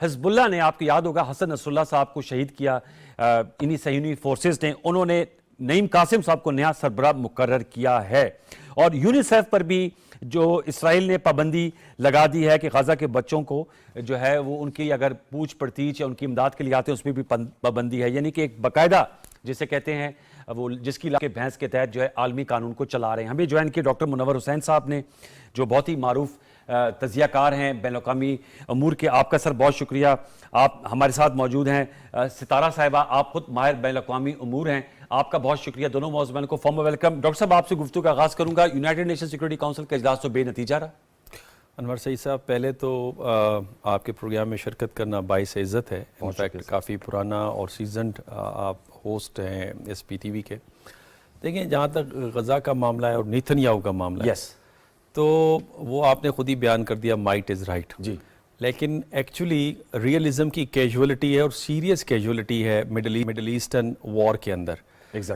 حزب اللہ نے, آپ کو یاد ہوگا حسن نصر اللہ صاحب کو شہید کیا انہی صہیونی فورسز نے, انہوں نے نعیم قاسم صاحب کو نیا سربراہ مقرر کیا ہے. اور یونیسیف پر بھی جو اسرائیل نے پابندی لگا دی ہے کہ غزہ کے بچوں کو جو ہے وہ ان کی اگر پوچھ پڑتیچ یا ان کی امداد کے لیے آتے ہیں اس میں بھی پابندی ہے, یعنی کہ ایک باقاعدہ جسے کہتے ہیں وہ جس کی کے بھینس کے تحت جو ہے عالمی قانون کو چلا رہے ہیں. ہمیں جوائن کیے ڈاکٹر منور حسین صاحب نے جو بہت ہی معروف تجزیہ کار ہیں بین الاقوامی امور کے. آپ کا سر بہت شکریہ, آپ ہمارے ساتھ موجود ہیں. ستارہ صاحبہ, آپ خود ماہر بین الاقوامی امور ہیں, آپ کا بہت شکریہ. دونوں موضوعات کو فارم ویلکم. ڈاکٹر صاحب آپ سے گفتگو کا آغاز کروں گا. یونائیٹڈ نیشن سیکورٹی کونسل کا اجلاس تو بے نتیجہ رہا. انور سعید صاحب, پہلے تو آپ کے پروگرام میں شرکت کرنا باعث عزت ہے. انفیکٹ کافی پرانا اور سیزنڈ آپ ہوسٹ ہیں ایس پی ٹی وی کے. دیکھیں, جہاں تک غزہ کا معاملہ ہے اور نیتن یاہو کا معاملہ ہے, تو وہ آپ نے خود ہی بیان کر دیا مائٹ از رائٹ. جی, لیکن ایکچولی ریئلزم کی کیجولیٹی ہے اور سیریس کیجولیٹی ہے مڈل ایسٹرن وار کے اندر.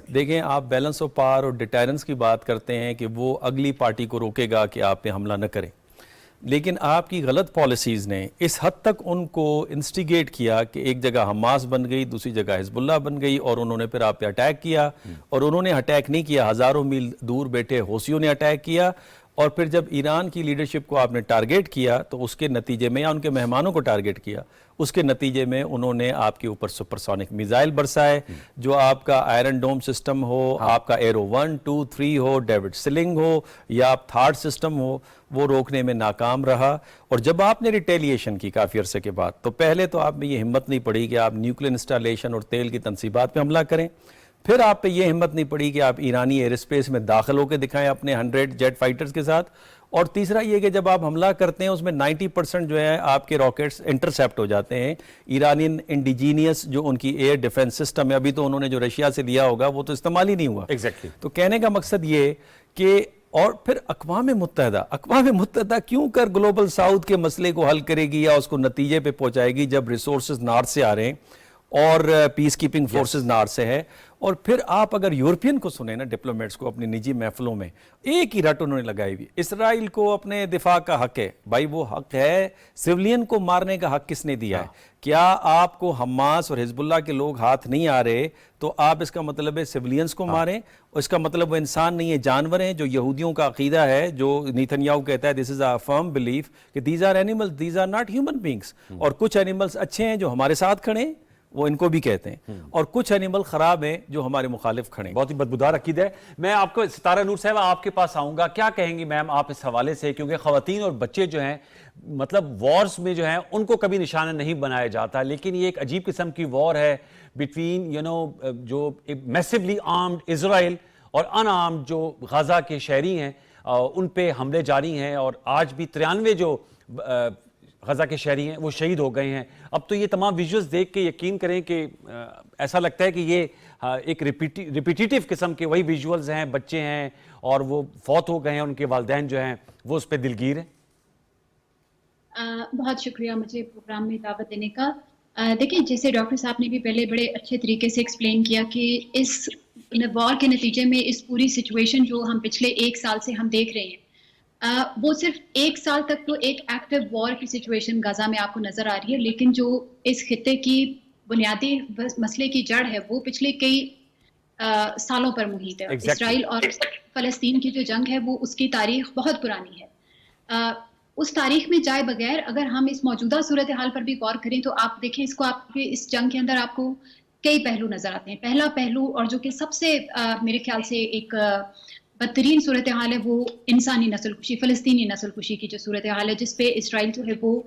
دیکھیں, آپ بیلنس آف پاور اور ڈیٹرنس کی بات کرتے ہیں کہ وہ اگلی پارٹی کو روکے گا کہ آپ پہ حملہ نہ کریں, لیکن آپ کی غلط پالیسیز نے اس حد تک ان کو انسٹیگیٹ کیا کہ ایک جگہ حماس بن گئی, دوسری جگہ حزب اللہ بن گئی, اور انہوں نے پھر آپ پہ اٹیک کیا. اور انہوں نے اٹیک نہیں کیا, ہزاروں میل دور بیٹھے حوثیوں نے اٹیک کیا. اور پھر جب ایران کی لیڈرشپ کو آپ نے ٹارگیٹ کیا تو اس کے نتیجے میں, یا ان کے مہمانوں کو ٹارگیٹ کیا, اس کے نتیجے میں انہوں نے آپ کے اوپر سپرسونک میزائل برسائے. جو آپ کا آئرن ڈوم سسٹم ہو, آپ کا ایرو 1, 2, 3 ہو, ڈیوڈ سلنگ ہو, یا آپ تھارڈ سسٹم ہو, وہ روکنے میں ناکام رہا. اور جب آپ نے ریٹیلیشن کی کافی عرصے کے بعد, تو پہلے تو آپ میں یہ ہمت نہیں پڑی کہ آپ نیوکلیر انسٹالیشن اور تیل کی تنصیبات پہ حملہ کریں. پھر آپ پہ یہ ہمت نہیں پڑی کہ آپ ایرانی ایئر اسپیس میں داخل ہو کے دکھائیں اپنے 100 جیٹ فائٹرز کے ساتھ. اور تیسرا یہ کہ جب آپ حملہ کرتے ہیں اس میں 90% جو ہے آپ کے راکٹس انٹرسیپٹ ہو جاتے ہیں. ایرانین انڈیجینیس جو ان کی ایئر ڈیفنس سسٹم ہے, ابھی تو انہوں نے جو رشیا سے لیا ہوگا وہ تو استعمال ہی نہیں ہوا. تو کہنے کا مقصد یہ کہ, اور پھر اقوام متحدہ کیوں کر گلوبل ساؤتھ کے مسئلے کو حل کرے گی یا اس کو نتیجے پہ پہنچائے گی جب ریسورسز نارتھ سے آ رہے ہیں اور پیس کیپنگ فورسز نارتھ سے ہے. اور پھر آپ اگر یورپین کو سنیں نا, ڈپلومیٹس کو اپنی نجی محفلوں میں, ایک ہی رٹ انہوں نے لگائی ہوئی, اسرائیل کو اپنے دفاع کا حق ہے. بھائی وہ حق ہے, سیولین کو مارنے کا حق کس نے دیا ہے؟ کیا آپ کو حماس اور حزب اللہ کے لوگ ہاتھ نہیں آ رہے تو آپ اس کا مطلب ہے سیولینز کو ماریں؟ اس کا مطلب وہ انسان نہیں ہے, جانور ہیں. جو یہودیوں کا عقیدہ ہے, جو نیتن یاہو کہتا ہے this is a firm belief کہ these are animals, these are not human beings. اور کچھ اینیملز اچھے ہیں جو ہمارے ساتھ کھڑے ہیں, وہ ان کو بھی کہتے ہیں, اور کچھ اینیمل خراب ہیں جو ہمارے مخالف کھڑے ہیں. بہت ہی بدبودار عقیدہ ہے. میں آپ کو ستارہ نور صاحب آپ کے پاس آؤں گا, کیا کہیں گی میم آپ اس حوالے سے, کیونکہ خواتین اور بچے جو ہیں مطلب وارز میں جو ہیں ان کو کبھی نشانہ نہیں بنایا جاتا, لیکن یہ ایک عجیب قسم کی وار ہے بٹوین جو میسیولی آرمڈ اسرائیل اور ان آرمڈ جو غزہ کے شہری ہیں, ان پہ حملے جاری ہیں. اور آج بھی 93 جو غزہ کے شہری ہیں وہ شہید ہو گئے ہیں. اب تو یہ تمام ویژولز دیکھ کے یقین کریں کہ ایسا لگتا ہے کہ یہ ایک ریپیٹیٹیو قسم کے وہی ویژولز ہیں, بچے ہیں اور وہ فوت ہو گئے ہیں, ان کے والدین جو ہیں وہ اس پہ دلگیر ہیں. بہت شکریہ مجھے پروگرام میں دعوت دینے کا. دیکھیں, جیسے ڈاکٹر صاحب نے بھی پہلے بڑے اچھے طریقے سے ایکسپلین کیا کہ اس وار کے نتیجے میں اس پوری سچویشن جو ہم پچھلے 1 سال سے ہم دیکھ رہے ہیں, وہ صرف 1 سال تک تو ایک ایکٹیو وار کی سچویشن غزہ میں آپ کو نظر آ رہی ہے, لیکن جو اس خطے کی بنیادی مسئلے کی جڑ ہے وہ پچھلے کئی سالوں پر محیط ہے. اسرائیل اور فلسطین کی جو جنگ ہے وہ اس کی تاریخ بہت پرانی ہے. اس تاریخ میں جائے بغیر اگر ہم اس موجودہ صورتحال پر بھی غور کریں تو آپ دیکھیں اس کو, آپ کے اس جنگ کے اندر آپ کو کئی پہلو نظر آتے ہیں. پہلا پہلو, اور جو کہ سب سے میرے خیال سے ایک بدترین صورتحال ہے, وہ انسانی نسل کشی, فلسطینی نسل کشی کی جو صورتحال ہے, جس پہ اسرائیل جو ہے وہ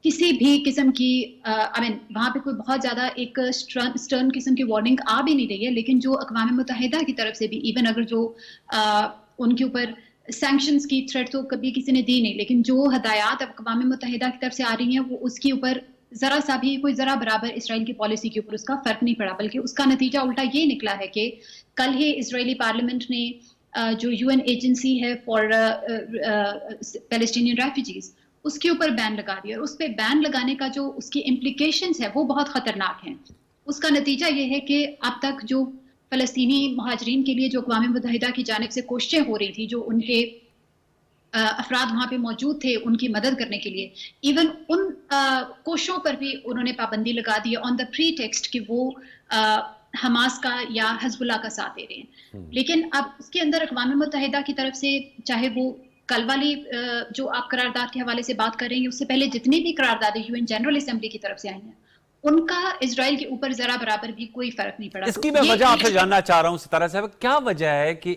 کسی بھی قسم کی وہاں پہ کوئی بہت زیادہ ایک سٹرن قسم کی وارننگ آ بھی نہیں رہی ہے, لیکن جو اقوام متحدہ کی طرف سے بھی, ایون اگر جو ان کے اوپر سینکشنز کی تھریٹ تو کبھی کسی نے دی نہیں, لیکن جو ہدایات اقوام متحدہ کی طرف سے آ رہی ہیں وہ اس کے اوپر ذرا سا بھی, کوئی ذرا برابر اسرائیل کی پالیسی کے اوپر اس کا فرق نہیں پڑا, بلکہ اس کا نتیجہ الٹا یہ نکلا ہے کہ کل ہی اسرائیلی پارلیمنٹ نے جو UN ایجنسی ہے فار پیلسٹینین ریفیوجیز, اس کے اوپر بین لگا دیا, اور اس پہ بین لگانے کا جو اس کی امپلیکیشنز ہے وہ بہت خطرناک ہیں. اس کا نتیجہ یہ ہے کہ اب تک جو فلسطینی مہاجرین کے لیے جو اقوام متحدہ کی جانب سے کوششیں ہو رہی تھی, جو ان کے افراد وہاں پہ موجود تھے ان کی مدد کرنے کے لیے، ایون ان کوششوں پر بھی انہوں نے پابندی لگا دی آن دا پری ٹیکسٹ کہ وہ حماس کا یا حزب اللہ کا ساتھ دے رہے ہیں. لیکن اب اس کے اندر اقوام متحدہ کی طرف سے چاہے وہ کل والی جو آپ قرارداد کے حوالے سے بات کر رہے ہیں، اس سے پہلے جتنی بھی قراردادیں UN جنرل اسمبلی کی طرف سے آئی ہیں، ان کا اسرائیل کے اوپر ذرا برابر بھی کوئی فرق نہیں پڑا. اس کی میں وجہ آپ سے جاننا چاہ رہا ہوں ستارہ صاحب، کیا وجہ ہے کہ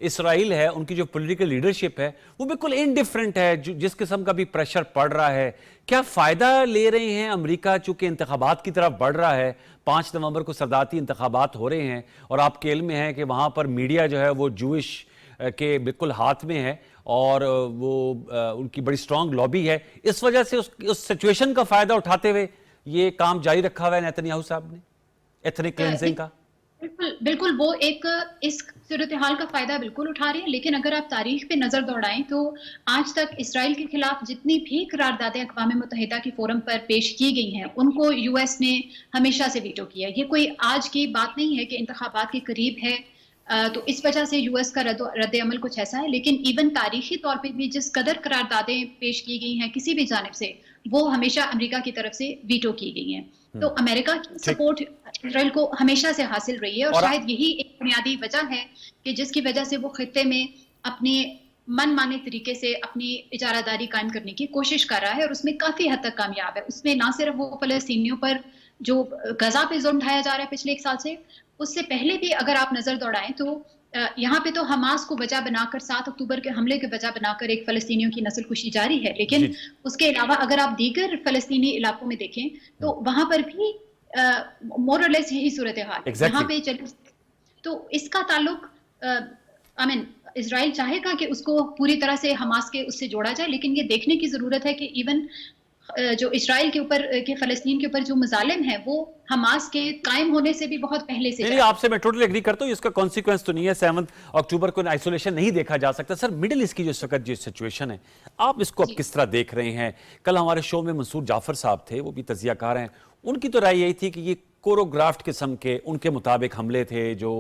اسرائیل ہے، ان کی جو پولیٹیکل لیڈرشپ ہے وہ بالکل انڈیفرنٹ ہے، جس قسم کا بھی پریشر پڑ رہا ہے؟ کیا فائدہ لے رہے ہیں امریکہ چونکہ انتخابات کی طرف بڑھ رہا ہے؟ 5 نومبر کو صدارتی انتخابات ہو رہے ہیں اور آپ کے علم میں ہے کہ وہاں پر میڈیا جو ہے وہ جوئش کے بالکل ہاتھ میں ہے اور وہ ان کی بڑی سٹرانگ لابی ہے، اس وجہ سے اس سچویشن کا فائدہ اٹھاتے ہوئے یہ کام جاری رکھا ہوا ہے نیتنیاہو صاحب نے ایتھنک کلینزنگ کا؟ بالکل وہ ایک اس صورتحال کا فائدہ بالکل اٹھا رہے ہیں، لیکن اگر آپ تاریخ پہ نظر دوڑائیں تو آج تک اسرائیل کے خلاف جتنی بھی قراردادیں اقوام متحدہ کے فورم پر پیش کی گئی ہیں ان کو US نے ہمیشہ سے ویٹو کیا. یہ کوئی آج کی بات نہیں ہے کہ انتخابات کے قریب ہے تو اس وجہ سے US کا رد عمل کچھ ایسا ہے، لیکن ایون تاریخی طور پہ بھی جس قدر قراردادیں پیش کی گئی ہیں کسی بھی جانب سے، وہ ہمیشہ امریکہ کی طرف سے ویٹو کی گئی ہیں. تو امریکہ کی سپورٹ اسرائیل کو ہمیشہ سے حاصل رہی ہے اور شاید یہی ایک بنیادی وجہ ہے کہ جس کی وجہ سے وہ خطے میں اپنے من مانے طریقے سے اپنی اجارہ داری قائم کرنے کی کوشش کر رہا ہے اور اس میں کافی حد تک کامیاب ہے. اس میں نہ صرف وہ فلسطینیوں پر جو غزہ پہ ظلم ڈھایا جا رہا ہے پچھلے 1 سال سے، اس سے پہلے بھی اگر آپ نظر دوڑائیں تو یہاں پہ تو حماس کو وجہ بنا کر 7 اکتوبر کے حملے کے وجہ بنا کر ایک فلسطینیوں کی نسل کشی جاری ہے، لیکن اس کے علاوہ اگر آپ دیگر فلسطینی علاقوں میں دیکھیں تو وہاں پر بھی مور اور لیس یہی صورتحال یہاں پہ چل. تو اس کا تعلق اسرائیل چاہے گا کہ اس کو پوری طرح سے حماس کے اس سے جوڑا جائے، لیکن یہ دیکھنے کی ضرورت ہے کہ ایون جو اسرائیل کے اوپر کہ فلسطین کے اوپر جو مظالم ہیں وہ حماس کے قائم ہونے سے بھی بہت پہلے سے. نہیں، آپ سے میں ٹوٹلی ایگری کرتا ہوں، اس کا کانسیکوینس تو نہیں ہے. 7 اکتوبر کو آئسولیشن نہیں دیکھا جا سکتا. سر مڈل ایسٹ کی جو اس وقت جو سچویشن ہے آپ اس کو اب کس طرح دیکھ رہے ہیں؟ کل ہمارے شو میں منصور جعفر صاحب تھے، وہ بھی تجزیہ کار ہیں، ان کی تو رائے یہی تھی کہ یہ کوریوگرافٹ قسم کے ان کے مطابق حملے تھے جو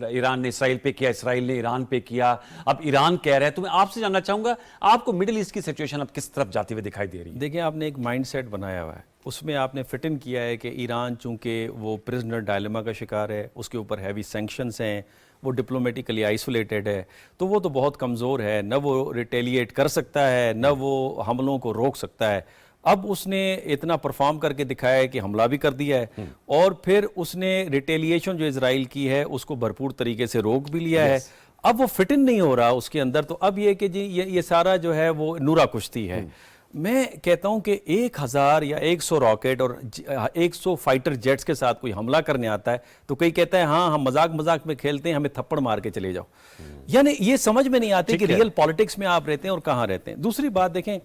ایران نے اسرائیل پہ کیا، اسرائیل نے ایران پہ کیا. اب ایران کہہ رہا ہے، تو میں آپ سے جاننا چاہوں گا آپ کو مڈل ایسٹ کی سچویشن اب کس طرف جاتی ہوئی دکھائی دے رہی ہے؟ دیکھیں، آپ نے ایک مائنڈ سیٹ بنایا ہوا ہے، اس میں آپ نے فٹ ان کیا ہے کہ ایران چونکہ وہ پرزنر ڈائلیما کا شکار ہے، اس کے اوپر ہیوی سینکشنز ہیں، وہ ڈپلومیٹیکلی آئسولیٹڈ ہے، تو وہ تو بہت کمزور ہے، نہ وہ ریٹیلیٹ کر سکتا ہے نہ وہ حملوں کو روک سکتا ہے. اب اس نے اتنا پرفارم کر کے دکھایا ہے کہ حملہ بھی کر دیا ہے اور پھر اس نے ریٹیلیشن جو اسرائیل کی ہے اس کو بھرپور طریقے سے روک بھی لیا ہے. اب وہ فٹ ان نہیں ہو رہا اس کے اندر، تو اب یہ کہ جی یہ سارا جو ہے وہ نورا کشتی ہے. میں کہتا ہوں کہ 1000 یا 100 راکٹ اور 100 فائٹر جیٹس کے ساتھ کوئی حملہ کرنے آتا ہے تو کوئی کہتا ہے ہاں ہم مذاق میں کھیلتے ہیں، ہمیں تھپڑ مار کے چلے جاؤ. یعنی یہ سمجھ میں نہیں آتی کہ ریئل پالیٹکس میں آپ رہتے ہیں اور کہاں رہتے ہیں. دوسری بات دیکھیں،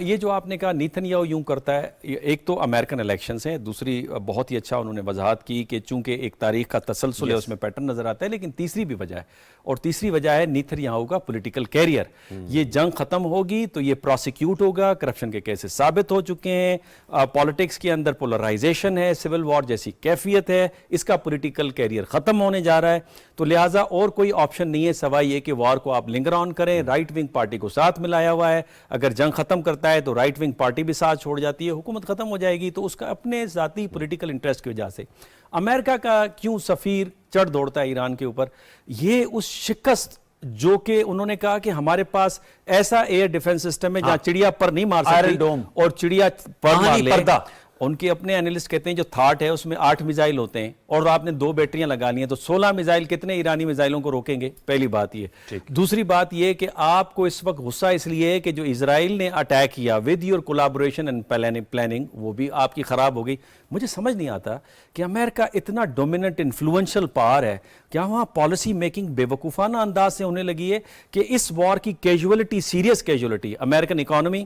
یہ جو آپ نے کہا نیتنیاہو یوں کرتا ہے، ایک تو امریکن الیکشنز ہیں، دوسری بہت ہی اچھا انہوں نے وضاحت کی کہ چونکہ ایک تاریخ کا تسلسل ہے اس میں پیٹرن نظر آتا ہے، لیکن تیسری بھی وجہ ہے، اور تیسری وجہ ہے نیتنیاہو کا پولیٹیکل کیریئر. یہ جنگ ختم ہوگی تو یہ پروسیکیوٹ ہوگا، کرپشن کے کیسز ثابت ہو چکے ہیں، پالیٹکس کے اندر پولرائزیشن ہے، سول وار جیسی کیفیت ہے، اس کا پولیٹیکل کیریئر ختم ہونے جا رہا ہے. تو لہٰذا اور کوئی آپشن نہیں ہے سوائے یہ کہ وار کو آپ لنگر آن کریں. رائٹ ونگ پارٹی کو ساتھ ملایا ہوا ہے، اگر جنگ ختم کرتا ہے تو رائٹ ونگ پارٹی بھی ساتھ چھوڑ جاتی ہے، حکومت ختم ہو جائے گی. تو اس کا اپنے ذاتی پولیٹیکل انٹرسٹ کی وجہ سے امریکہ کا کیوں سفیر چڑھ دوڑتا ہے ایران کے اوپر، یہ اس شکست جو کہ انہوں نے کہا کہ ہمارے پاس ایسا ایئر ڈیفنس سسٹم ہے جہاں چڑیا پر نہیں مار سکتی اور چڑیا پر مار لے. ان کے اپنے اینالسٹ کہتے ہیں جو تھاٹ ہے اس میں 8 میزائل ہوتے ہیں اور آپ نے 2 بیٹریاں لگا لی ہیں تو 16 میزائل کتنے ایرانی میزائلوں کو روکیں گے؟ پہلی بات یہ. دوسری بات یہ کہ آپ کو اس وقت غصہ اس لیے ہے کہ جو اسرائیل نے اٹیک کیا with your collaboration and planning وہ بھی آپ کی خراب ہو گئی. مجھے سمجھ نہیں آتا کہ امریکہ اتنا ڈومیننٹ انفلوئنشل پاور ہے، کیا وہاں پالیسی میکنگ بے وقوفانہ انداز سے ہونے لگی ہے کہ اس وار کی کیجولیٹی، سیریس کیجولیٹی، امریکن اکانومی،